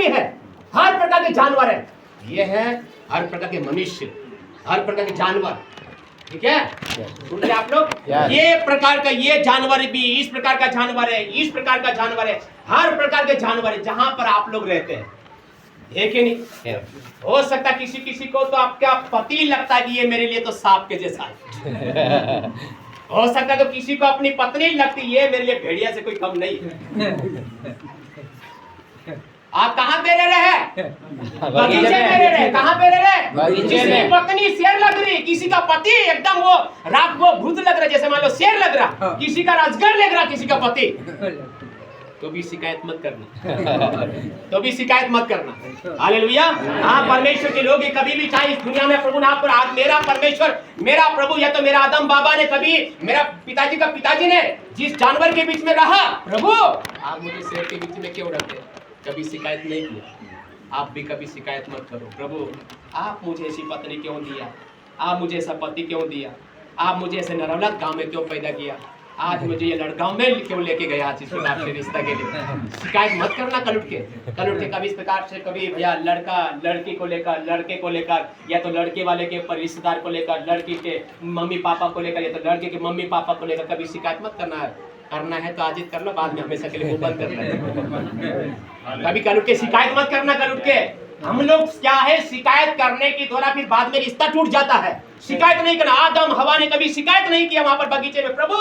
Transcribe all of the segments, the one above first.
भी है, हर प्रकार के जानवर है। ये है हर प्रकार के मनुष्य, हर प्रकार के जानवर, ठीक है? सुन रहे आप लोग? ये प्रकार का ये जानवर भी, इस प्रकार का जानवर है, इस प्रकार का जानवर है, हर प्रकार के जानवर है जहां पर आप लोग रहते हैं, है कि नहीं? हो सकता किसी किसी को तो आपका पति लगता है कि ये मेरे लिए तो सांप के जैसा है। हो सकता है तो किसी को अपनी पत्नी लगती, ये मेरे लिए भेड़िया से कोई कम नहीं है। आप कहाँ पे रह रहे हैं? बगीचे में रह रहे हैं। कहाँ पे रह रहे हैं? किसी की पत्नी शेर लग रही, किसी का पति एकदम वो रात को भूत लग रहा, जैसे मान लो शेर लग रहा, किसी का अजगर लग रहा, किसी का पति, तो भी शिकायत मत करना। तो भी शिकायत मत करना। हालेलुया। आप परमेश्वर के लोग कभी भी चाहे इस दुनिया में प्रभु नाम पर, आज मेरा परमेश्वर, मेरा प्रभु या तो मेरा आदम बाबा ने, कभी मेरा पिताजी का पिताजी ने जिस जानवर के बीच में रहा, प्रभु आप मुझे शेर के बीच में क्यों रखते? कभी शिकायत नहीं किया। आप भी कभी शिकायत मत करो, प्रभु आप मुझे ऐसी पत्नी क्यों दिया, आप मुझे ऐसा पति क्यों दिया, आप मुझे ऐसे नरौलत गांव में क्यों पैदा किया, आज मुझे ये लड़गांव में क्यों लेके गया आज इस प्रकार से रिश्ता के लिए। शिकायत मत करना कल उठ के कभी इस प्रकार से, कभी भैया लड़का लड़की को लेकर, लड़के को लेकर, या तो लड़के वाले के रिश्तेदार को लेकर, लड़की के मम्मी पापा को लेकर, या तो लड़के के मम्मी पापा को लेकर कभी शिकायत मत करना है। करना है तो आज ही कर लो, बाद में हमेशा के लिए वो बंद करना है। कभी कल उठ के शिकायत मत करना। कल उठ के हम लोग क्या है, शिकायत करने की द्वारा फिर बाद में रिश्ता टूट जाता है। शिकायत नहीं करना। आदम हवा ने कभी शिकायत नहीं किया वहां पर बगीचे में, प्रभु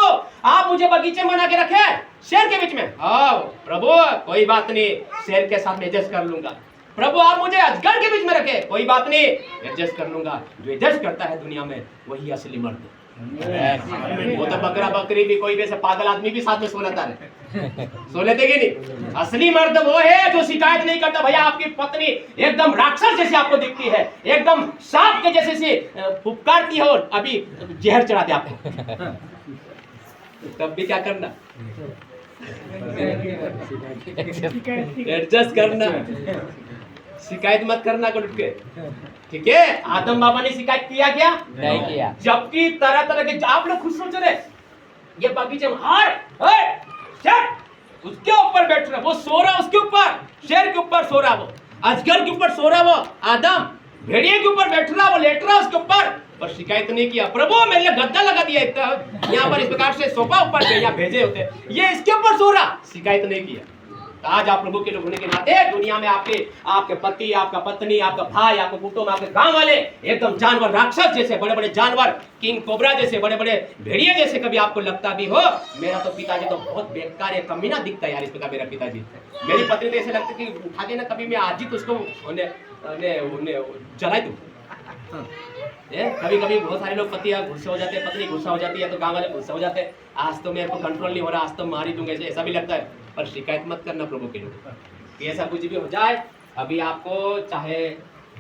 आप मुझे बगीचे में बना के रखे शेर के बीच में। हाँ प्रभु कोई बात नहीं, शेर के साथ एडजस्ट कर लूंगा। प्रभु आप मुझे अजगर के बीच में रखे, कोई बात नहीं एडजस्ट कर लूंगा। जो एडजस्ट करता है दुनिया में वही असली मर्द है। वो तो बकरा बकरी भी, कोई भी ऐसे पागल आदमी भी साथ में सो लेता है, सो लेते कि नहीं? असली मर्द वो है जो शिकायत नहीं करता। भैया आपकी पत्नी एकदम राक्षस जैसी आपको दिखती है, एकदम सांप के जैसे से फुफकारती है और अभी जहर चढ़ा दे आपको, तब भी क्या करना? एडजस्ट करना। शिकायत मत करना कल उठ के, ठीक है? आदम बाबा ने शिकायत किया क्या? नहीं किया। जबकि तरह तरह के आप लोग खुश सोच रहे, ये बगीचे में उसके ऊपर बैठ रहा, वो सो रहा उसके ऊपर, शेर के ऊपर सो रहा, वो अजगर के ऊपर सो रहा, वो आदम भेड़िए के ऊपर बैठ रहा, वो लेट रहा उसके ऊपर, पर शिकायत नहीं किया। प्रभु मेरे लिए गद्दा लगा दिया यहाँ पर, इस प्रकार से सोफा ऊपर यहाँ भेजे होते, ये इसके ऊपर सो रहा, शिकायत नहीं किया। आज आप प्रभु के लोग होने के नाते दुनिया में आपके पति, आपका पत्नी, आपका भाई, आपके कुटुंब, आपके गांव वाले एकदम जानवर, राक्षस जैसे, बड़े बड़े जानवर, किंग कोबरा जैसे, बड़े बड़े भेड़िए जैसे कभी आपको लगता भी हो, मेरा तो पिताजी तो बहुत बेकार है, कमीना दिखता है यार इस प्रकार मेरा पिताजी। मेरी पत्नी तो ऐसे लगता कि उठा के ना कभी मैं आज ही तो उसको जलाई दूं। कभी कभी बहुत सारे लोग पति गुस्से हो जाते हैं, पत्नी गुस्सा हो जाती है, तो गांव वाले गुस्सा हो जाते हैं, आज तो मेरे को कंट्रोल नहीं हो रहा, आज तो मार ही दूंगा, ऐसा भी लगता है। पर शिकायत मत करना प्रभु के लोग, ऐसा कुछ भी हो जाए, अभी आपको चाहे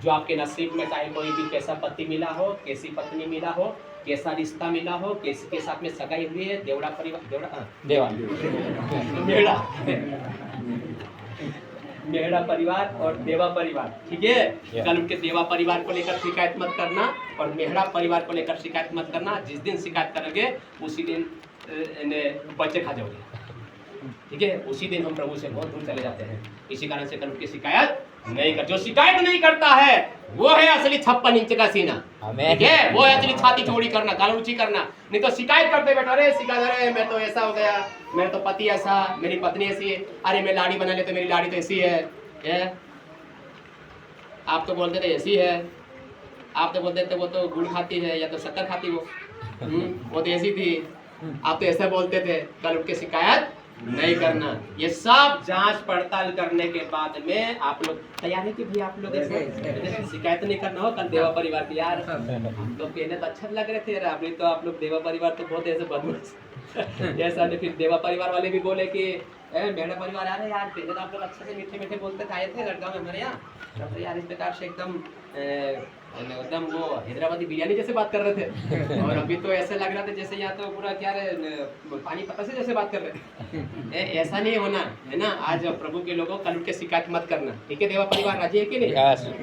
जो आपके नसीब में, चाहे कोई भी कैसा पति मिला हो, कैसी पत्नी मिला हो, कैसा रिश्ता मिला हो, किसी के साथ में सगाई हुई है, देवड़ा परिवार, मेहड़ा परिवार और देवा परिवार, ठीक है? कल उनके देवा परिवार को लेकर शिकायत मत करना और मेहड़ा परिवार को लेकर शिकायत मत करना। जिस दिन शिकायत करोगे उसी दिन बच्चे खा जाओगे, ठीक है? उसी दिन हम प्रभु से बहुत दूर चले जाते हैं। इसी कारण से कल उनकी शिकायत नहीं कर। जो शिकायत नहीं करता है वो है असली 56 इंच का सीना, ठीक है? वो है असली छाती चौड़ी करना, गाल ऊंची करना। नहीं तो शिकायत करते बैठो, अरे शिकायत, अरे मैं तो ऐसा हो गया, मेरा तो पति ऐसा, मेरी पत्नी ऐसी है, अरे मैं लाड़ी बना ले तो मेरी लाड़ी तो ऐसी है। आप तो बोलते थे ऐसी है, आप तो बोलते थे वो तो गुड़ खाती है या तो शक्कर खाती, वो तो ऐसी थी, आप तो ऐसा बोलते थे। कल उठ के शिकायत नहीं करना। ये सब जांच पड़ताल करने के बाद में आप लोग तैयार है कि भी आप लोग ऐसे शिकायत नहीं करना हो। कल देवा परिवार की यार हम लोग कहने तो अच्छा लग रहे थे, अभी तो आप लोग देवा परिवार तो बहुत ऐसे बदमाश जैसा। फिर देवा परिवार वाले भी बोले कि मेरा परिवार आ रहे यार, पहले तो आप लोग अच्छे से मीठे मीठे बोलते थे, आए थे लड़गांव में हमारे यहाँ, तब तो यार इस प्रकार से एकदम वो हैदराबादी बिरयानी जैसे बात कर रहे थे, और अभी तो ऐसे लग रहा था जैसे यहाँ तो पूरा क्या पानी पता से जैसे बात कर रहे थे। ऐसा नहीं होना है ना। आज प्रभु के लोगों कल उठ के शिकायत मत करना, ठीक है? देवा परिवार राजी है कि नहीं,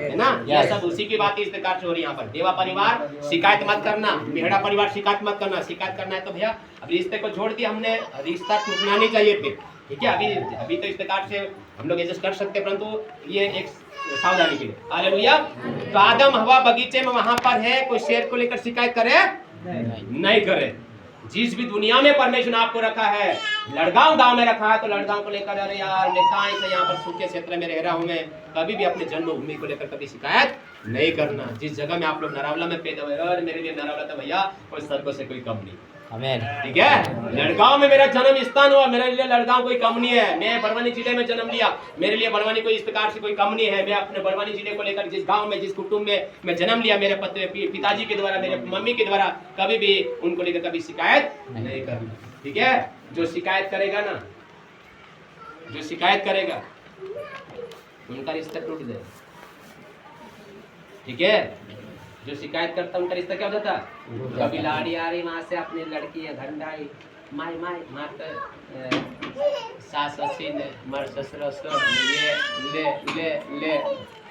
है ना? यह सब उसी की बात इस प्रकार से हो रही है यहाँ पर। देवा परिवार शिकायत मत करना, मेहड़ा परिवार शिकायत मत करना। शिकायत करना है तो भैया अब रिश्ते को छोड़ दिया हमने, रिश्ता टूटना नहीं चाहिए फिर, ठीक है? अभी तो इस प्रकार से हम लोग एडजस्ट कर सकते हैं, परंतु ये एक सावधानी के लिए। हालेलुया। तो आदम हवा बगीचे में वहां पर है, कोई शेर को लेकर शिकायत करे नहीं करे। जिस भी दुनिया में परमेश्वर ने आपको रखा है, लड़गांव गांव में रखा है, तो लड़गांव को लेकर अरे यार मैं कहाँ से यहाँ पर सूखे क्षेत्र में रह रहा हूँ, मैं कभी भी अपने जन्मभूमि को लेकर कभी शिकायत नहीं करना। जिस जगह में आप लोग नरावला में पैदा हुए, और मेरे लिए नरावला था भैया, कोई स्वर्ग से कोई कम नहीं। आमीन। ठीक है, लड़गांव में मेरा जन्म स्थान हुआ, मेरे लिए लड़गांव कोई कम नहीं है। मैं बड़वानी जिले में जन्म लिया, मेरे लिए बड़वानी कोई इस प्रकार से कोई कम नहीं है। मैं अपने बड़वानी जिले को लेकर जिस गांव में, जिस कुटुंब में मैं जन्म लिया, मेरे पिताजी के द्वारा, मेरे मम्मी के द्वारा, कभी भी उनको लेकर कभी शिकायत नहीं करना। ठीक है, जो शिकायत करेगा ना, जो शिकायत करेगा उनका रिश्ता टूट जाएगा। ठीक है, जो शिकायत करता उनका रिश्ता क्या हो जाता? कभी लाड़ी आ रही वहां से अपनी लड़की है घंटाई माई माई मारते सास ससी ने मर ससुर ये ले ले ले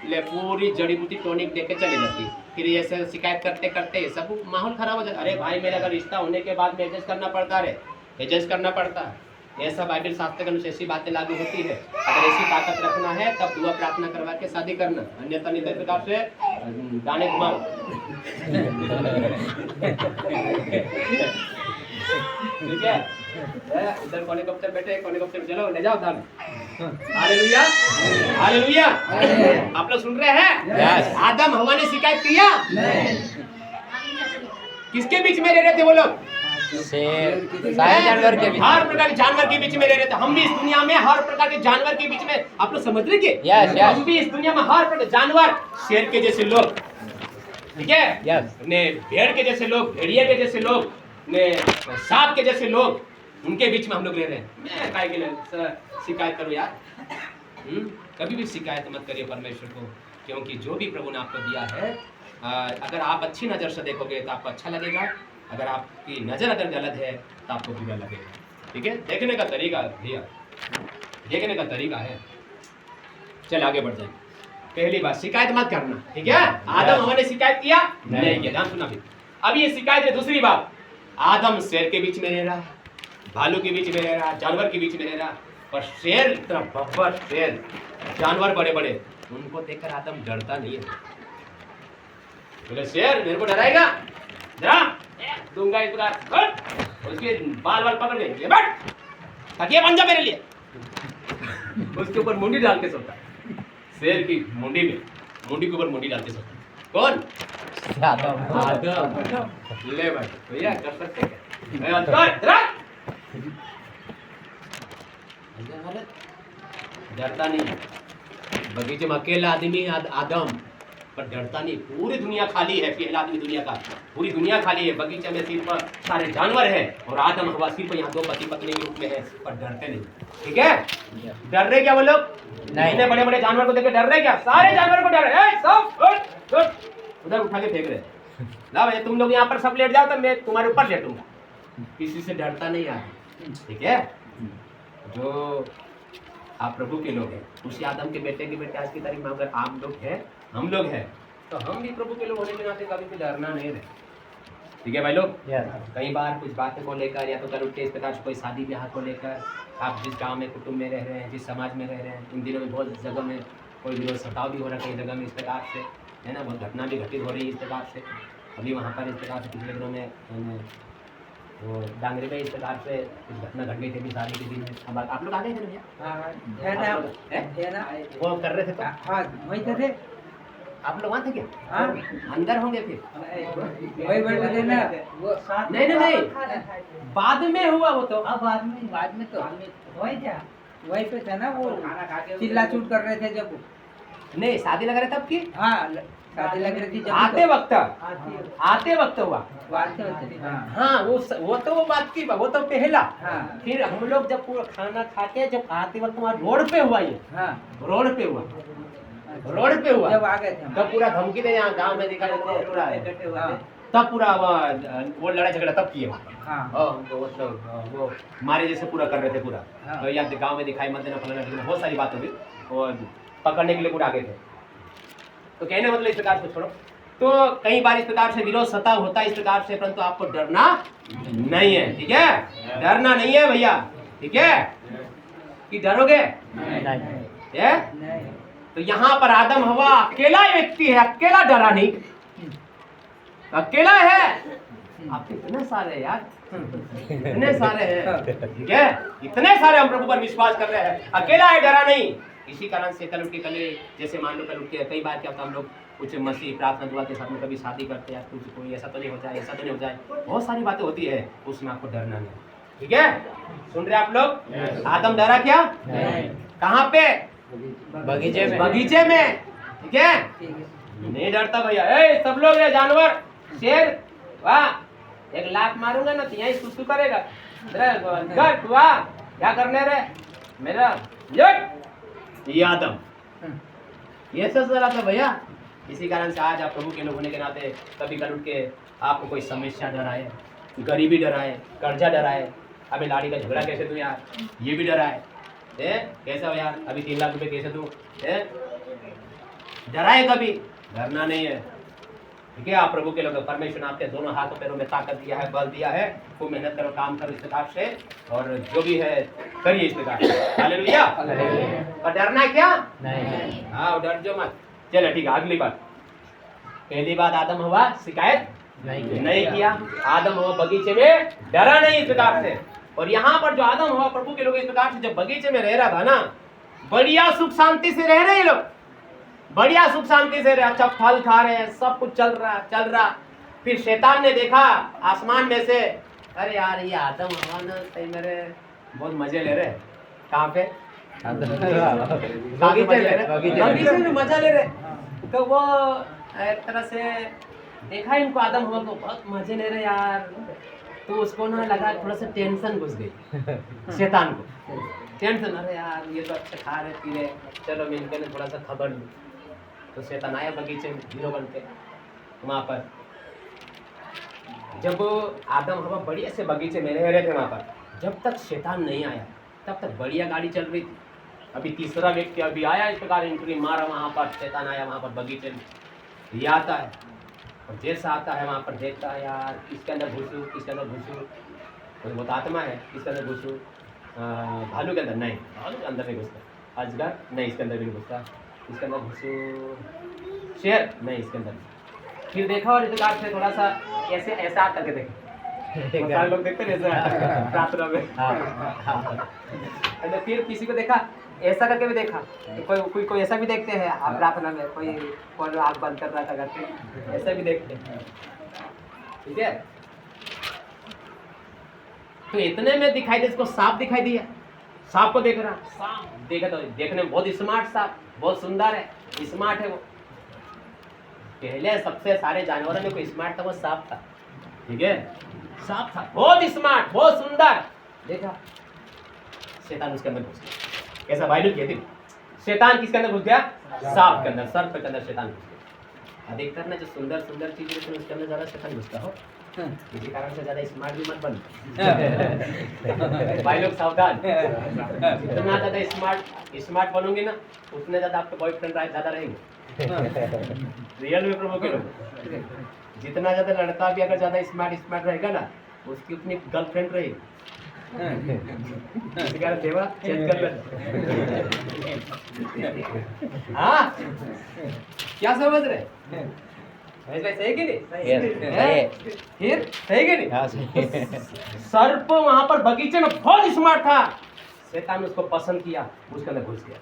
ले पूरी जड़ी बूटी टॉनिक देके चली जाती। फिर ये सब शिकायत करते करते सब माहौल खराब हो जाता। अरे भाई मेरा अगर रिश्ता होने के बाद में एडजस्ट करना पड़ता है, एडजस्ट करना पड़ता है। ऐसा बाइबल शास्त्र के अनुसार ऐसी बातें लागू होती है। अगर ऐसी ताकत रखना है तब दुआ प्रार्थना करवा के शादी करना, अन्यथा नहीं प्रकार से गाने घुमाओ। ठीक है, इधर कोने कप्तर बैठे, कोने कप्तर चलो ले जाओ दान। Hallelujah, hallelujah. आप लोग सुन रहे हैं? आदम हवा ने शिकायत किया? किसके बीच में रह रहे थे वो लोग? सारे जानवर के बीच, हर प्रकार के जानवर के बीच में रह रहे थे। हम भी इस दुनिया में हर प्रकार के जानवर के बीच में, आप लोग समझ रहे हैं? हम भी इस दुनिया में हर प्रकार जानवर, शेर के जैसे लोग, ठीक है, ने भेड़ के जैसे लोग, भेड़िए के जैसे लोग, ने सांप के जैसे लोग, उनके बीच में हम लोग रह रहे हैं। मैं काय के लिए शिकायत करूं यार? कभी भी शिकायत मत करिए परमेश्वर को, क्योंकि जो भी प्रभु ने आपको दिया है, अगर आप अच्छी नज़र से देखोगे तो आपको अच्छा लगेगा, अगर आपकी नज़र अगर गलत है तो आपको बुरा लगेगा। ठीक है, देखने का तरीका भैया, देखने का तरीका है। चल आगे बढ़ जाए। पहली बात, शिकायत मत करना। ठीक है, आदम हवा ने शिकायत किया नहीं किया, ध्यान सुना भी। अब ये शिकायत है। दूसरी बात, आदम शेर के बीच में रह रहा, भालू के बीच में रह रहा, जानवर के बीच में रह रहा, पर शेर इतना बब्बर शेर, जानवर बड़े बड़े, उनको देखकर आदम डरता नहीं है। बोले शेर मेरे को डराएगा? डरा दूंगा इस प्रकार, उसके बाल बाल पकड़ के ले बैठ, तकिया बन जा मेरे लिए। उसके ऊपर मुंडी डाल के सोता, शेर की मुंडी में, मुंडी के ऊपर मुंडी डाल के सोता। कौन? आदम। ले भाई भैया कर सकते क्या? डरता नहीं। बगीचे में अकेला आदमी आदम, पर डरता नहीं। पूरी दुनिया खाली है, पहला आदमी दुनिया का, पूरी दुनिया खाली है। बगीचे में सिर्फ सारे जानवर हैं और आदम हवा सिर्फ यहाँ दो पति पत्नी के रूप में है, पर डरते नहीं। ठीक है, डर रहे क्या वो लोग? इतने बड़े बड़े जानवर को देख के डर रहे क्या? सारे जानवर को डर रहे, सब उधर उठा के फेंक रहे। ना भैया तुम लोग यहाँ पर सब लेट जाओ तो मैं तुम्हारे ऊपर लेटूंगा। किसी से डरता नहीं है। ठीक है, जो आप प्रभु के लोग हैं, उसी आदम के बेटे आज की तारीख में अगर आप लोग हैं, हम लोग हैं, तो हम भी प्रभु के लोग होने के नाते कभी भी डरना नहीं रहे। ठीक है भाई लोग। कई बार कुछ बातें को लेकर, या तो कल उठ के इस प्रकार से कोई शादी ब्याह को लेकर, आप जिस गांव में कुटुंब में रह रहे हैं, जिस समाज में रह रहे हैं, इन दिनों में बहुत जगह में कोई विरोध सताव भी हो रहा है, कई जगह में इस प्रकार से, है ना, बहुत घटना भी घटित हो रही है इस प्रकार से। अभी वहाँ पर इस प्रकार से पिछले दिनों में वो डांगरी में इस प्रकार से कुछ घटना घट गई थी अभी शादी के दिन में। अब आप लोग आ गए थे ना? वो कर रहे थे तो वहीं थे आप लोग, वहाँ थे क्या? अंदर होंगे फिर वही बैठे थे ना वो साथ? नहीं बाद में हुआ वो तो। बाद में तो वही था, वहीं पे था ना वो, चिल्ला चूट कर रहे थे जब। नहीं शादी लग रहे तब की? हाँ शादी लग रही थी जब। आते वक्त हुआ। हाँ वो तो बात की, वो तो पहला। फिर हम लोग जब पूरा खाना खा के जब आते वक्त वहाँ रोड पे हुआ, ये रोड पे हुआ जब आ गए थे तब पूरा धमकी दे, यहाँ गांव में दिखा पूरा, तब पूरा वो लड़ाई झगड़ा तब किए वो मारे जैसे पूरा कर रहे थे पूरा। तो यहाँ गांव में दिखाई मत देना, फलाना बहुत सारी बात होगी और पकड़ने के लिए पूरा आगे थे। तो कहने मतलब इस प्रकार से छोड़ो। तो कई बार इस प्रकार से विरोध सताव होता है इस प्रकार से, परंतु आपको डरना नहीं है। ठीक है, डरना नहीं है भैया। ठीक है, कि डरोगे? है? तो यहाँ पर आदम हवा अकेला व्यक्ति है, अकेला डरा नहीं, अकेला है। आप कितने सारे यार, इतने सारे हैं, ठीक है, इतने सारे हम प्रभु पर विश्वास कर रहे हैं, अकेला है, डरा नहीं। इसी कारण से कल उठ के कले जैसे मान लो कल उठ के कई बार क्या होता है, हम लोग कुछ मसीह प्रार्थना दुआ के साथ में कभी शादी करते हैं, कुछ कोई ऐसा तो नहीं हो जाए, ऐसा तो नहीं हो जाए, बहुत सारी बातें होती है, उसमें आपको डरना नहीं, ठीक है? सुन रहे आप लोग? आदम डरा क्या? कहाँ पे? बगीचे में। बगीचे में, ठीक है? नहीं डरता भैया। ए सब लोग है जानवर, शेर, वाह, एक लात मारूंगा ना तो यहीं सुसु करेगा। गट, वाह, क्या करने रे मेरा ये आदम, ये सब चला था भैया। इसी कारण से आज आप प्रभु के लोग होने के नाते कभी कल उठ के आपको कोई समस्या डराए, गरीबी डराए, कर्जा डराए, अबे लाड़ी का झगड़ा कैसे दूं यार, ये भी डराए, कैसा हो यार, अभी 3 लाख रुपए कैसे दूं, डराए, कभी डरना नहीं है, ठीक है? आप प्रभु के लोग, परमेश्वर ने आपके दोनों हाथों पैरों में ताकत दिया है, बल दिया है, खूब मेहनत करो, काम करो इस प्रकार से, और जो भी है करिए इस प्रकार से। हालेलुया। और डरना क्या नहीं, हाँ डर जो मत। चलो ठीक है, अगली बात। पहली बात, आदम हवा शिकायत नहीं किया, आदम हवा बगीचे में डरा नहीं इस प्रकार से। और यहाँ पर जो आदम हवा प्रभु के लोग इस प्रकार से जब बगीचे में रह रहा था ना, बढ़िया सुख शांति से रह रहे लोग, बढ़िया सुख शांति से रहे, अच्छा फल खा रहे हैं, सब कुछ चल रहा। फिर शैतान ने देखा आसमान में से, अरे यार ये आदम हवा ना सही मेरे बहुत मजे ले रहे, कहाँ पे? बगीचे में मजा ले रहे। तो वो एक तरह से देखा इनको, आदम हवा को बहुत मजे ले रहे यार, तो उसको ना लगा थोड़ा सा टेंशन घुस गई शैतान को, टेंशन, अरे यार ये तो अच्छा खा रहे पी रहे, चलो मैं इनके थोड़ा सा खबर लूँ। तो शैतान आया बगीचे में हीरो बन के वहाँ पर। जब आदम हवा बढ़िया से बगीचे में रह रहे थे वहाँ पर, जब तक शैतान नहीं आया तब तक बढ़िया गाड़ी चल रही थी। अभी तीसरा व्यक्ति अभी आया, इस प्रकार एंट्री मारा वहाँ पर, शैतान आया वहाँ पर बगीचे में, ये आता है और जैसा आता है वहाँ पर देखता है यार किसके अंदर घुसूँ, किसके अंदर घुसूँ, कोई बहुत आत्मा है, किसके अंदर घुसूँ, भालू के अंदर नहीं, भालू के अंदर नहीं घुसता, अजगर नहीं इसके अंदर भी नहीं घुसता, इसके अंदर घुसूँ, शेर नहीं इसके अंदर। फिर देखा और इस प्रकार से थोड़ा सा ऐसे ऐसा करके देखा, लोग देखते हैं प्रार्थना में। तो फिर किसी को देखा ऐसा करके भी देखा, कोई ऐसा भी देखते हैं आप प्रार्थना में, कोई आँख बंद कर रहा था करके, ऐसा भी देखते हैं, ठीक है? तो इतने में दिखाई दे, इसको सांप दिखाई दिया, सांप को देख रहा, सांप देखा तो देखने में बहुत स्मार्ट सांप, बहुत सुंदर है, स्मार्ट है वो। पहले सबसे सारे जानवरों में कोई स्मार्ट था वो सांप था, ठीक है? सांप था बहुत स्मार्ट, बहुत सुंदर। देखा शैतान उसके अंदर घुस गया, कैसा बाइबल कहती है, शैतान किसके अंदर घुस गया? सांप के अंदर, सर्प के अंदर शैतान घुस गया। अधिकतर ना जो सुंदर सुंदर चीजें होती है उसके अंदर ज्यादा शैतान घुसता हो, इसी कारण से ज्यादा स्मार्ट भी मत बन भाई लोग सावधान। जितना ज्यादा स्मार्ट बनोगे ना उतने ज्यादा आपके बॉयफ्रेंड ज्यादा रहेंगे। रियल में प्रभु के लोग, जितना ज्यादा लड़का भी अगर ज्यादा स्मार्ट रहेगा ना उसकी उतनी गर्लफ्रेंड रहेगी। इसी कारण देवा चेक कर हाँ क्या समझ रहे? सही कि नहीं? फिर सही कि नहीं? सर्प वहां पर बगीचे में बहुत स्मार्ट था, शैतान ने उसको पसंद किया, उसके अंदर घुस गया।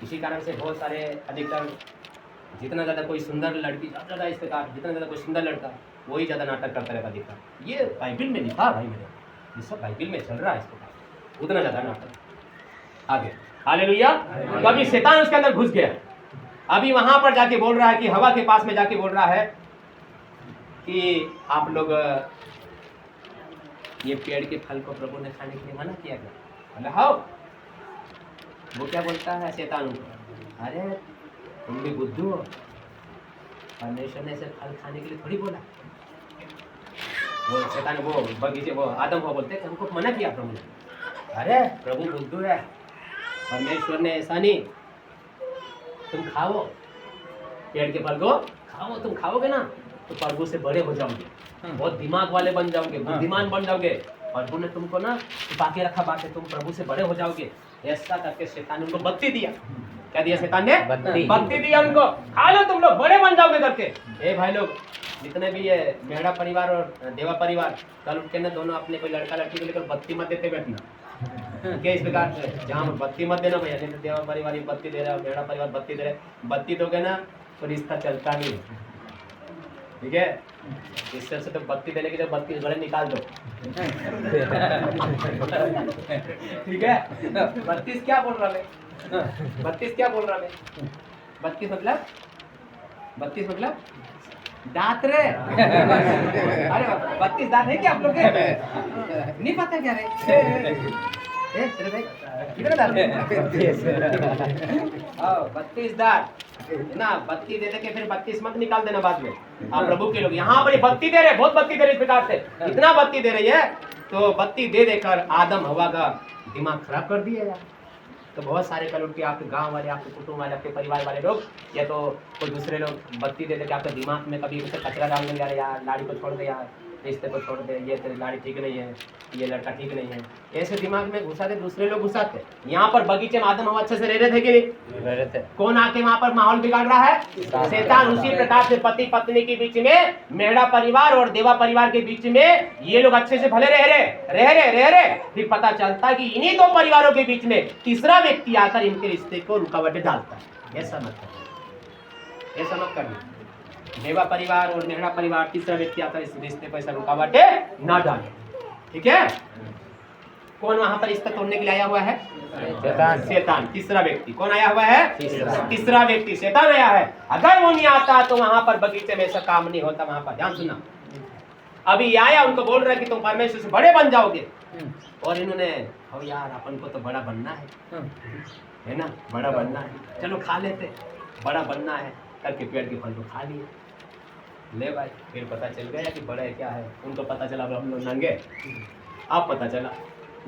इसी कारण से बहुत सारे अधिकतर जितना ज्यादा कोई सुंदर लड़की ज्यादा इस प्रकार, जितना ज्यादा कोई सुंदर लड़का वही ज्यादा नाटक करता रहता दिखता। ये बाइबिल में लिखा भाई मेरे, ये सब बाइबिल में चल रहा है इस प्रकार, उतना ज्यादा नाटक आगे। हालेलुया। तो अभी शैतान उसके अंदर घुस गया, अभी वहां पर जाके बोल रहा है कि हवा के पास में जाके बोल रहा है कि आप लोग ये पेड़ के फल को प्रभु ने खाने के लिए मना किया गया। बोले हाँ। वो क्या बोलता है शैतान को, अरे तुम भी बुद्धू हो, परमेश्वर ने ऐसे फल खाने के लिए थोड़ी बोला। वो शैतान वो बगीचे वो आदम को बोलते हैं हमको मना किया प्रभु ने। अरे प्रभु बुद्धू है, परमेश्वर ने ऐसा नहीं, तुम खाओ पेड़ के फल को खाओ, तुम खाओगे ना तो प्रभु से बड़े हो जाओगे, बहुत दिमाग वाले बन जाओगे, बुद्धिमान बन जाओगे, और उन्होंने तुमको ना छुपा के रखा बात है, तुम प्रभु से बड़े हो जाओगे। ऐसा करके शैतान ने उनको बत्ती दिया। क्या दिया शैतान ने? बत्ती। बत्ती दिया उनको, खा लो तुम लोग, बड़े बन जाओगे करके। ए भाई लोग, जितने भी ये मेहरा परिवार और देवा परिवार, कल उठ के ना दोनों अपने कोई लड़का लड़की को लेकर बत्ती मत देते बैठना। क्या इस प्रकार से जहाँ बत्ती मत देना भैया, नहीं तो देवा परिवार बत्ती दे रहा है, मेहरा परिवार बत्ती दे रहा है, बत्ती दोगे ना तो रिश्ता चलता नहीं। ठीक है, इससे से तो बत्ती देने की जब बत्ती गले निकाल दो। ठीक है, 32 क्या बोल रहा है? 32 क्या बोल रहा है? 32 मतलब 32 मतलब दांत रे। अरे 32 दांत है क्या आप लोग के? नहीं पता क्या रे? तेरे भाई कितने दांत? 32 दांत ना। बत्ती दे दे के फिर 32 मत निकाल देना बाद में। आप प्रभु के लोग यहाँ पर बत्ती दे रहे, बहुत बत्ती दे रहे इस प्रकार से, इतना बत्ती दे रही है तो बत्ती दे देकर आदम हवा का दिमाग खराब कर दिया यार। तो बहुत सारे कल उठ के आपके गांव वाले, आपके कुटुंब वाले, आपके परिवार वाले लोग या तो कोई दूसरे लोग बत्ती दे दे के आपके दिमाग में कभी उसे कचरा डाल देंगे, अरे यार लाड़ी को छोड़ दे, यार रिश्ते को छोड़ दे, ये तेरी लाड़ी ठीक नहीं है, ये लड़का ठीक नहीं है, ऐसे दिमाग में घुसाते दूसरे लोग घुसाते। यहाँ पर बगीचे में आदम हवा अच्छे से रह रहे थे कि नहीं? कौन आके वहाँ पर माहौल बिगाड़ रहा है? शैतान। उसी प्रकार से पति पत्नी के बीच में, मेहरा परिवार और देवा परिवार के बीच में ये लोग अच्छे से भले रह रहे, फिर पता चलता कि इन्हीं दो परिवारों के बीच में तीसरा व्यक्ति आकर इनके रिश्ते को रुकावटें डालता है। ऐसा मत करिए, ऐसा मत करिए। देवा परिवार और मेहरा परिवार, तीसरा व्यक्ति आकर इस रिश्ते पर ऐसा रुकावटें ना डाले। ठीक है, कौन वहां पर रिश्ता तोड़ने के लिए आया हुआ है? शैतान। तीसरा व्यक्ति कौन आया हुआ है? तीसरा व्यक्ति शैतान आया है। अगर वो नहीं आता तो वहां पर बगीचे में ऐसा काम नहीं होता। वहां पर ध्यान सुनना, अभी आया उनको बोल रहा है कि तुम परमेश्वर से बड़े बन जाओगे, और इन्होंने हो यार अपन को तो बड़ा बनना है ना, बड़ा बनना है, चलो खा लेते, बड़ा बनना है करके पेड़ के फल को खा लिए। ले भाई, फिर पता चल गया कि बड़ा क्या है। उनको पता चला हम लोग नंगे, अब पता चला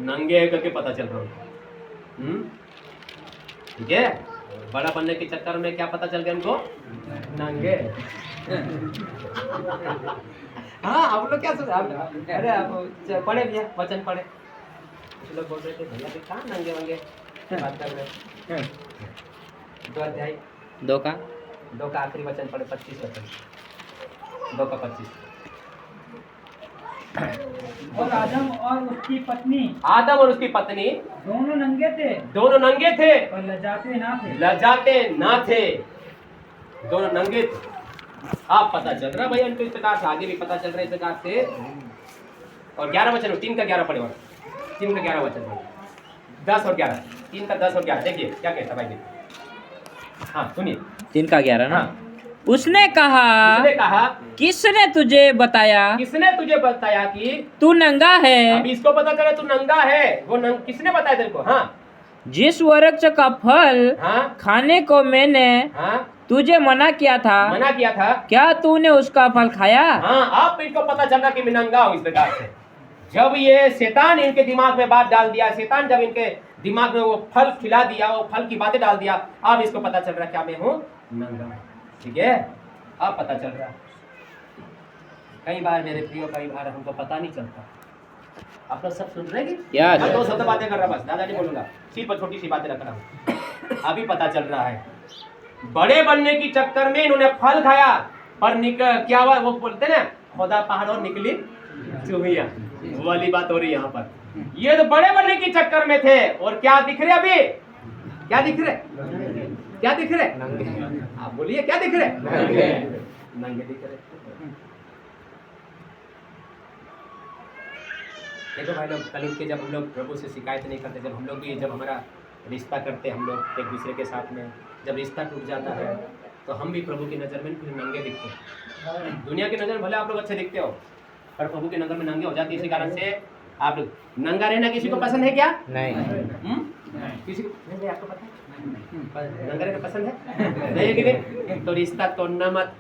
नंगे है करके पता चल रहा हूँ। ठीक है, बड़ा बनने के चक्कर में क्या पता चल गया उनको? नंगे। हाँ, आप लोग क्या सोच? अरे आप पढ़े भैया, वचन पढ़े। कुछ लोग बोल रहे थे भैया भी कहाँ नंगे वंगे बात कर रहे। 2 अध्याय 2 का आखिरी वचन पढ़े, 25 वचन, 2 का 25। और आदम और उसकी पत्नी दोनों नंगे थे और लजाते ना थे। दोनों नंगे थे। आप पता चल रहा भैया इनको इस प्रकार से, आगे भी पता चल रहा है इस प्रकार से। और 11 वचन, 3 का 11 पढ़े, 3 का 11 वचन पढ़े, 10 और 11, 3 का 10 और 11 देखिए क्या कहता भाई। देखिए, हाँ सुनिए, 3 का 11 ना। हाँ। उसने कहा किसने तुझे बताया कि तू नंगा है? अब इसको पता चला तू नंगा है। वो किसने बताया तेरे को? हाँ, जिस वृक्ष का फल हाँ, खाने को मैंने हाँ, तुझे मना किया था, क्या तूने उसका फल खाया? हाँ, अब इनको पता चला कि मैं नंगा हूँ। इस प्रकार से जब ये शैतान इनके दिमाग में बात डाल दिया, शैतान जब इनके दिमाग में वो फल खिला दिया, वो फल की बातें डाल दिया, अब इसको पता चल रहा क्या मैं हूँ? नंगा। ठीक है, अब पता चल रहा। कई बार मेरे प्रियो, कई बार हमको पता नहीं चलता। आप लोग सब सुन रहे हैं Yes. मैं 2 शब्द बातें कर रहा, बस ज्यादा नहीं बोलूंगा, सिर्फ छोटी सी बातें रख रहा हूँ। अभी पता चल रहा है बड़े बनने की चक्कर में इन्होंने फल खाया, पर क्या हुआ? वो बोलते ना, खोदा पहाड़ और निकली चूहिया, वो वाली बात हो रही है यहाँ पर। ये तो बड़े बनने के चक्कर में थे, और क्या दिख रहे? अभी क्या दिख रहे? आप बोलिए, क्या दिख रहे? नंगे दिख रहे। देखो भाई लोग, कल उठ के जब हम लोग प्रभु से शिकायत नहीं करते, जब हम लोग भी, जब हमारा रिश्ता करते हम लोग एक दूसरे के साथ में, जब रिश्ता टूट जाता है तो हम भी प्रभु की नज़र में फिर नंगे दिखते हैं। दुनिया की नज़र में भले आप लोग अच्छे दिखते हो, पर प्रभु की नज़र में नंगे हो जाती है। इसी कारण से आप लोग, नंगा रहना किसी को पसंद है क्या? नहीं। किसी को नहीं? आपको पता है नंगा रहना पसंद है? नहीं कि नहीं? तो रिश्ता तोड़ना मत।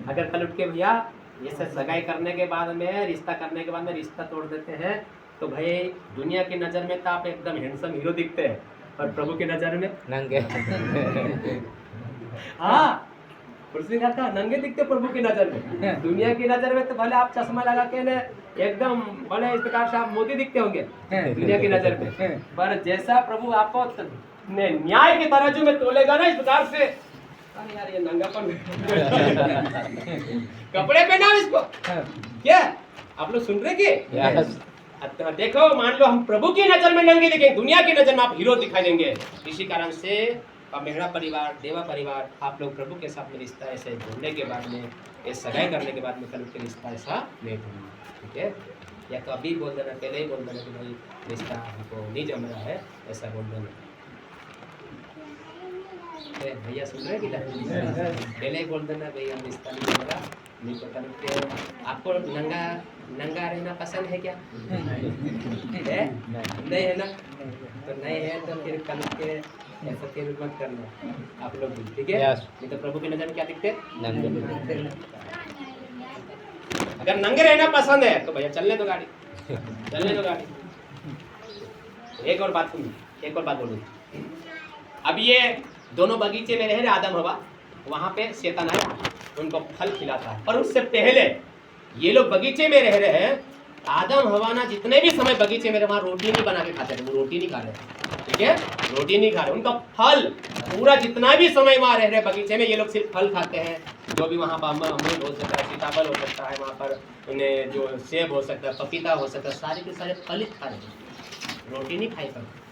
अगर कल उठ के भैया ये सब सगाई करने के बाद में, रिश्ता करने के बाद में रिश्ता तोड़ देते हैं, तो भाई दुनिया की नज़र में तो आप एकदम हैंडसम हीरो दिखते हैं, और प्रभु की नज़र में नंगे। हाँ, उसने कहा था नंगे दिखते प्रभु की नजर में। दुनिया की नजर में तो भले आप चश्मा लगा के ना एकदम बड़े इस प्रकार से आप मोदी दिखते होंगे दुनिया की नजर में, पर जैसा प्रभु आपको न्याय के तराजू में तोलेगा ना इस प्रकार से, अरे यार ये नंगापन कपड़े पहना इसको क्या आप लोग सुन रहे कि देखो मान लो हम प्रभु की नजर में नंगे दिखेंगे, दुनिया की नजर में आप हीरो दिखाई देंगे। इसी कारण से मेरा परिवार देवा परिवार आप लोग प्रभु के साथ में रिश्ता ऐसे जोड़ने के बाद में, ये सगाई करने के बाद में कल के रिश्ता ऐसा नहीं होगा, ठीक है? या तो अभी बोल देना, पहले ही बोल देना कि भाई रिश्ता हमको नहीं जम रहा है, ऐसा बोल देना। भैया सुन रहे कि पहले ही बोल देना भाई हम रिश्ता नहीं जम रहा, नहीं तो कल के आपको नंगा रहना पसंद है क्या? है? नहीं है ना? तो नहीं है तो फिर कल के ऐसा फिर मत करना आप लोग भी, ठीक है? नहीं तो प्रभु की नजर में क्या दिखते? अगर नंगे रहना पसंद है तो भैया चलने दो गाड़ी, चलने दो गाड़ी। एक और बात सुनिए, एक और बात बोलूँ। अब ये दोनों बगीचे में रह रहे आदम हवा, वहाँ पे शैतान आया उनको फल खिलाता है, और उससे पहले ये लोग बगीचे में रह रहे हैं। आदम हवा ना जितने भी समय बगीचे में वहाँ रोटी नहीं बना के खाते थे, वो रोटी नहीं खा रहे, ठीक है? रोटी नहीं खा रहे, उनका फल पूरा जितना भी समय वहाँ रह रहे बगीचे में, ये लोग सिर्फ फल खाते हैं। जो भी वहाँ पर अमरूद हो सकता है, सीताफल हो सकता है, वहाँ पर उन्हें जो सेब हो सकता है, पपीता हो सकता है, सारे के सारे फल ही खा रहे हैं, रोटी नहीं खाई कभी।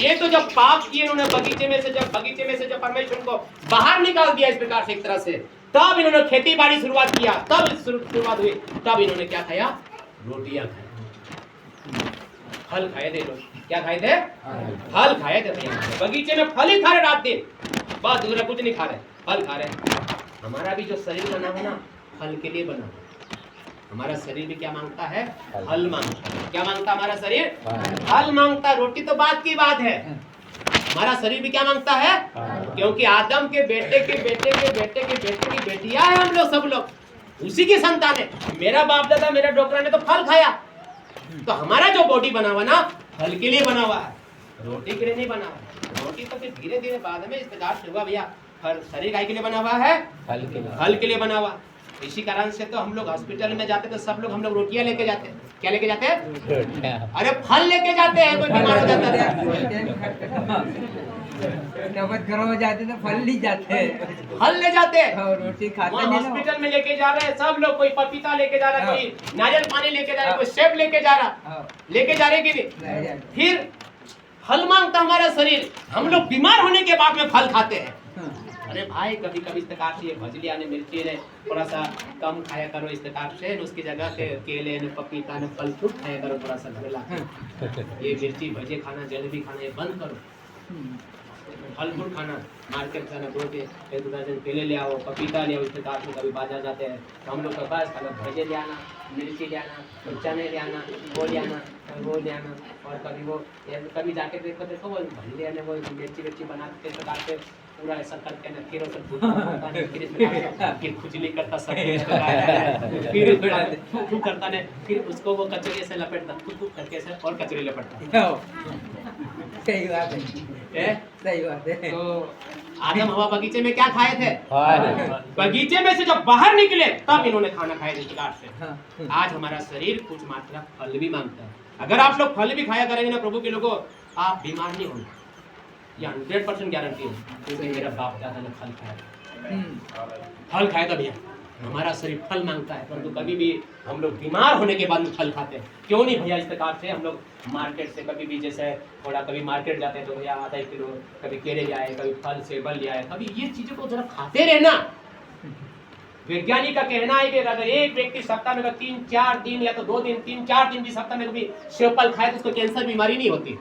ये तो जब पाप किए उन्होंने बगीचे में से जब परमेश्वर को बाहर निकाल दिया इस प्रकार से एक तरह से, तब इन्होंने खेती बाड़ी शुरुआत किया, तब शुरुआत हुई, तब इन्होंने क्या खाया? रोटियां खाई, फल खाए थे लोग। क्या खाए थे? फल खाए थे भैया, बगीचे में फल ही खा रहे रात दिन, बस दूसरा कुछ नहीं खा रहे, फल खा रहे। हमारा भी जो शरीर बना है ना, फल के लिए बना है। हमारा शरीर भी क्या मांगता है? फल मांगता है। क्या मांगता है हमारा शरीर? फल मांगता है। रोटी तो बात की बात है, हमारा शरीर भी क्या मांगता है? क्योंकि आदम के बेटे के बेटे के बेटे के बेटे की बेटियां हैं हम लोग, सब लोग उसी की संतान है। मेरा बाप दादा मेरा डॉक्टर ने तो फल खाया, तो हमारा जो बॉडी बना हुआ ना, फल के लिए बना हुआ है, रोटी के लिए नहीं बना हुआ। रोटी तो फिर धीरे धीरे बाद में इस्तेमाल हुआ भैया, शरीर गाय के लिए बना हुआ है, फल के लिए बना हुआ। इसी कारण से तो हम लोग हॉस्पिटल में जाते तो सब लोग हम लोग रोटियां लेके जाते हैं। क्या लेके जाते हैं? अरे फल लेके जाते हैं, कोई बीमार हो जाता है तबीयत खराब हो जाती तो फल नहीं जाते, फल ले जाते हैं, रोटी खाते नहीं। हॉस्पिटल में लेके जा रहे हैं सब लोग, कोई पपीता लेके जा रहा है, कोई नारियल पानी लेके जा रहा है, कोई सेब लेके जा रहा, लेके जा रहे कि नहीं? फिर फल मांगता हमारा शरीर, हम लोग बीमार होने के बाद में फल खाते हैं। अरे भाई कभी कभी इस प्रकार से भजली आने मिर्ची ने थोड़ा सा कम खाया करो, इस प्रकार से उसकी जगह के केले ने पपीता ने फल फ्रूट खाया करो, थोड़ा सा घर लाके। ये मिर्ची भजे खाना, जलेबी खाना ये बंद करो, फल फ्रूट खाना, मार्केट जाना, दो के एक दर्जन केले ले आओ, पपीता ले आओ। इस प्रकार से कभी बाजार जाते हैं तो हम लोग के पास भजे ले आना, मिर्ची ले आना, चने ले आना, वो ले आना, वो ले आना। और कभी वो कभी जाके देखो वो भले आने, वो मिर्ची बना के इस प्रकार से पूरा ऐसा करके ना, फिर फिर खुजली करता सब फिर करता ने, फिर उसको वो कचरे से लपेटता, करके से और कचरे लपेटता। सही बात है, सही बात है। तो आदम हवा बगीचे में क्या खाए थे? बगीचे में से जब बाहर निकले तब इन्होंने खाना खाया इस प्रकार से। आज हमारा शरीर कुछ मात्रा फल भी मांगता है। अगर आप लोग फल भी खाया करेंगे ना प्रभु के लोगों, आप बीमार नहीं होंगे, ये 100% गारंटी है, क्योंकि मेरा बाप दादा ने फल खाया, फल खाया था भैया। हमारा शरीर फल मांगता है, परंतु कभी भी हम लोग बीमार होने के बाद में फल खाते हैं। क्यों नहीं भैया? इस प्रकार से हम लोग मार्केट से कभी भी जैसे थोड़ा कभी मार्केट जाते हैं तो भैया आधा किलो कभी केले ले आए, कभी फल सेबल ले आए, कभी ये चीजों को जरा खाते रहना। वैज्ञानिक का कहना है कि अगर एक व्यक्ति सप्ताह में 3-4 दिन या तो 2 दिन 3-4 दिन भी सप्ताह में कभी सेब फल खाए तो उसको कैंसर बीमारी नहीं होती।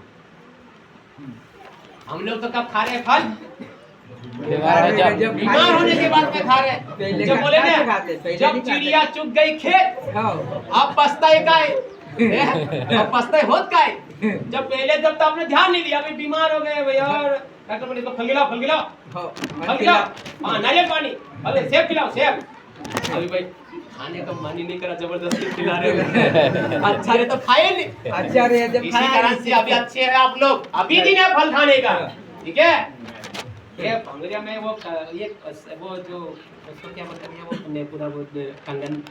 हम लोग तो कब खा रहे हैं फल? बीमार होने के बाद में खा रहे हैं। जब बोले ना, जब चिड़िया चुग गई खेत अब पछताए काहे, अब पछताए होत काहे। जब पहले जब तो आपने ध्यान नहीं दिया, अभी बीमार हो गए भैया, डॉक्टर बोले फल खिलाओ, हाँ नारियल पानी, अरे सेब खिलाओ सेब। अभी भाई खाने का मन ही नहीं करा, जबरदस्ती खिला रहे। अच्छा रे तो खाए नहीं, अच्छा रे जब इसी कारण से अभी अच्छे हैं आप लोग, अभी दिन है फल खाने का, ठीक है? ये भंगुरिया में वो वो जो उसको क्या बोलते हैं वो पूरा वो कंगन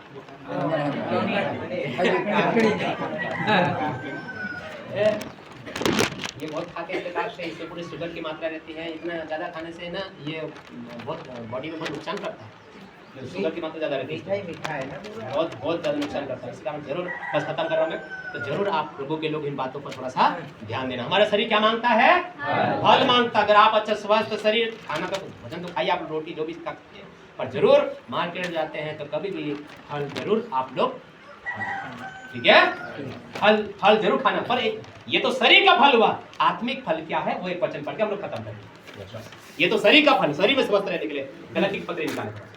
ये बहुत खाते हैं प्रकार से, इससे पूरी शुगर की मात्रा रहती है। इतना ज़्यादा खाने से ना ये बहुत बॉडी में बहुत नुकसान करता है। शुगर की मात्रा ज़्यादा रहती है, मीठा है ना पूरा। बहुत ज़्यादा नुकसान करता है। इसका हम जरूर बस खत्म कर रहा हूँ मैं, तो जरूर आप प्रभु के लोग इन बातों पर थोड़ा सा ध्यान देना। हमारा शरीर क्या मांगता है? फल मांगता। अगर आप अच्छा स्वस्थ शरीर, खाना का भोजन तो खाइए, आप रोटी जो भी खाते हैं, पर जरूर मार्केट जाते हैं तो कभी भी फल जरूर आप लोग, ठीक है, फल जरूर खाना। पर ये तो शरीर का फल हुआ, आत्मिक फल क्या है वो एक वचन पढ़ के हम लोग खत्म करेंगे। ये तो शरीर का फल, शरीर में स्वस्थ रहने के लिए गलती की पत्री निकालें।